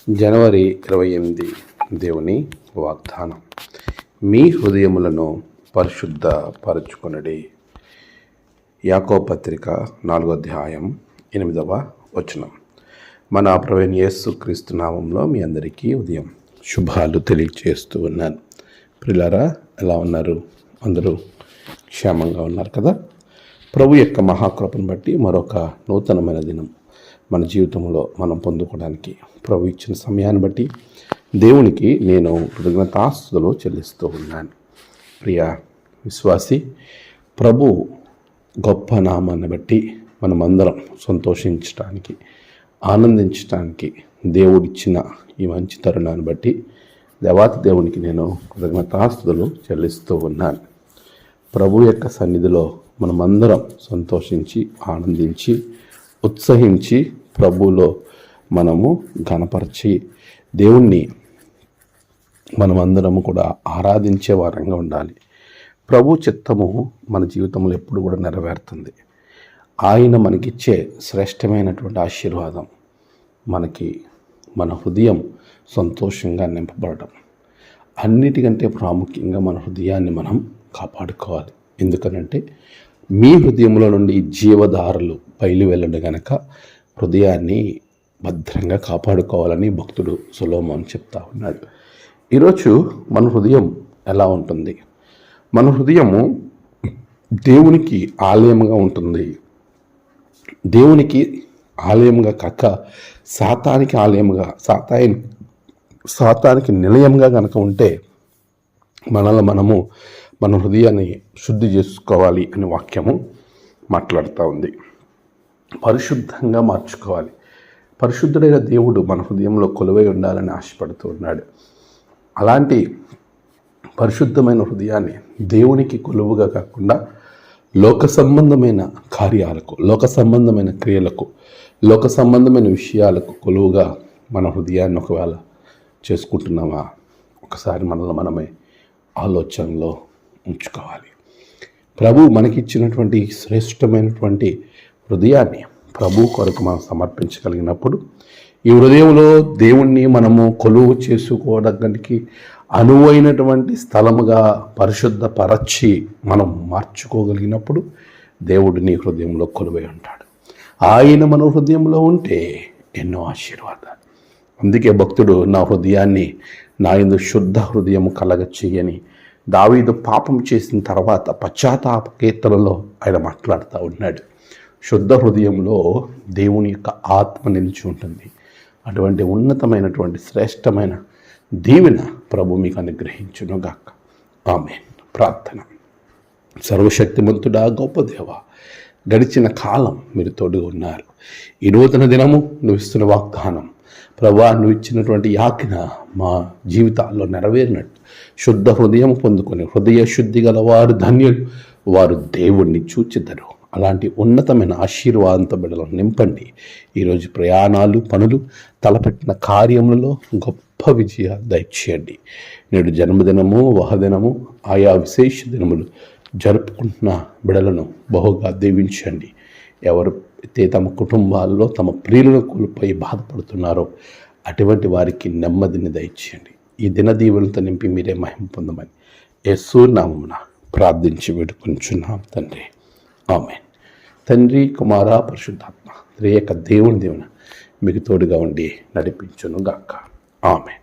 జనవరి 28 దేవుని వాగ్దానం. మీ హృదయములను పరిశుద్ధపరచుకొనుడి. యాకోబు పత్రిక 4వ అధ్యాయం 8వ వచనం. మన ప్రభువైన యేసుక్రీస్తు నామంలో మీ అందరికీ ఉదయం శుభాలు తెలియజేస్తూ ఉన్నాను. ప్రియులారా, ఎలా ఉన్నారు? అందరూ క్షేమంగా ఉన్నారు కదా? ప్రభు యొక్క మహాకృపను బట్టి మరొక నూతనమైన దినం మన జీవితంలో మనం పొందుకోవడానికి ప్రభు ఇచ్చిన సమయాన్ని బట్టి దేవునికి నేను కృతజ్ఞతాస్తుతులు చెల్లిస్తూ ఉన్నాను. ప్రియ విశ్వాసి, ప్రభు గొప్ప నామాన్ని బట్టి మనమందరం సంతోషించడానికి, ఆనందించడానికి దేవుడిచ్చిన ఈ మంచి తరుణాన్ని బట్టి దేవాతి దేవునికి నేను కృతజ్ఞతాస్తుతులు చెల్లిస్తూ ఉన్నాను. ప్రభు యొక్క సన్నిధిలో మనమందరం సంతోషించి, ఆనందించి, ఉత్సహించి ప్రభువులో మనము ఘనపరిచి దేవుణ్ణి మనమందరము కూడా ఆరాధించే వారంగా ఉండాలి. ప్రభు చిత్తము మన జీవితంలో ఎప్పుడు కూడా నెరవేరుతుంది. ఆయన మనకిచ్చే శ్రేష్టమైనటువంటి ఆశీర్వాదం మనకి మన హృదయం సంతోషంగా నింపబడటం. అన్నిటికంటే ప్రాముఖ్యంగా మన హృదయాన్ని మనం కాపాడుకోవాలి. ఎందుకనంటే మీ హృదయంలో నుండి జీవధారలు బయలు వెళ్ళడం గనక హృదయాన్ని భద్రంగా కాపాడుకోవాలని భక్తుడు సొలొమోను చెప్తా ఉన్నాడు. ఈరోజు మన హృదయం ఎలా ఉంటుంది? మన హృదయము దేవునికి ఆలయంగా ఉంటుంది. దేవునికి ఆలయంగా కాక సాతానికి ఆలయంగా, సాతానికి నిలయంగా కనుక ఉంటే మనము మన హృదయాన్ని శుద్ధి చేసుకోవాలి అనే వాక్యము మాట్లాడుతూ ఉంది. పరిశుద్ధంగా మార్చుకోవాలి. పరిశుద్ధుడైన దేవుడు మన హృదయంలో కొలువై ఉండాలని ఆశపడుతూ ఉన్నాడు. అలాంటి పరిశుద్ధమైన హృదయాన్ని దేవునికి కొలువుగా కాకుండా లోక సంబంధమైన కార్యాలకు, లోక సంబంధమైన క్రియలకు, లోక సంబంధమైన విషయాలకు కొలువుగా మన హృదయాన్ని ఒకవేళ చేసుకుంటున్నామా? ఒకసారి మనల్ని మనమే ఆలోచనలో ఉంచుకోవాలి. ప్రభు మనకిచ్చినటువంటి శ్రేష్టమైనటువంటి హృదయాన్ని ప్రభు కొరకు మనం సమర్పించగలిగినప్పుడు ఈ హృదయంలో దేవుణ్ణి మనము కొలువు చేసుకోవడానికి అనువైనటువంటి స్థలముగా పరిశుద్ధపరచి మనం మార్చుకోగలిగినప్పుడు దేవుడు నీ హృదయంలో కొలువై ఉంటాడు. ఆయన మన హృదయంలో ఉంటే ఎన్నో ఆశీర్వాదాలు. అందుకే భక్తుడు నా హృదయాన్ని నా యందు శుద్ధ హృదయము కలగ చెయ్యని దావీదు పాపం చేసిన తర్వాత పశ్చాత్తాప కీర్తనలో ఆయన మాట్లాడుతూ ఉన్నాడు. శుద్ధ హృదయంలో దేవుని యొక్క ఆత్మ నిలిచి ఉంటుంది. అటువంటి ఉన్నతమైనటువంటి శ్రేష్టమైన దీవెన ప్రభు మీకు అనుగ్రహించును గాక. ఆమేన్. ప్రార్థన. సర్వశక్తిమంతుడా, గొప్ప దేవ, గడిచిన కాలం మీరు తోడుగా ఉన్నారు. ఈ నూతన దినము నువ్వు ఇస్తున్న వాగ్దానం ప్రభా, నువ్వు ఇచ్చినటువంటి ఆజ్ఞ మా జీవితాల్లో నెరవేరినట్టు శుద్ధ హృదయం పొందుకొని హృదయ శుద్ధి గల వారు ధన్యులు, వారు దేవుణ్ణి చూచెదరు. అలాంటి ఉన్నతమైన ఆశీర్వాదంతో బిడ్డలను నింపండి. ఈరోజు ప్రయాణాలు, పనులు, తలపెట్టిన కార్యములలో గొప్ప విజయాలు దయచేయండి. నేడు జన్మదినము, వహదినము, ఆయా విశేష దినములు జరుపుకుంటున్న బిడ్డలను బహుగా దీవించండి. ఎవరైతే తమ కుటుంబాల్లో తమ ప్రియులను కోల్పోయి బాధపడుతున్నారో అటువంటి వారికి నెమ్మదిని దయచేయండి. ఈ దిన దీవెనలతో నింపి మీరే మహిమ పొందమని యేసు నామమున ప్రార్థించి వేడుకొంచున్నాం తండ్రి. ఆమేన్. తండ్రి, కుమార, పరిశుద్ధాత్మ త్రియేక దేవుని దీవెన మీకు తోడుగా ఉండి నడిపించును గాక. ఆమేన్.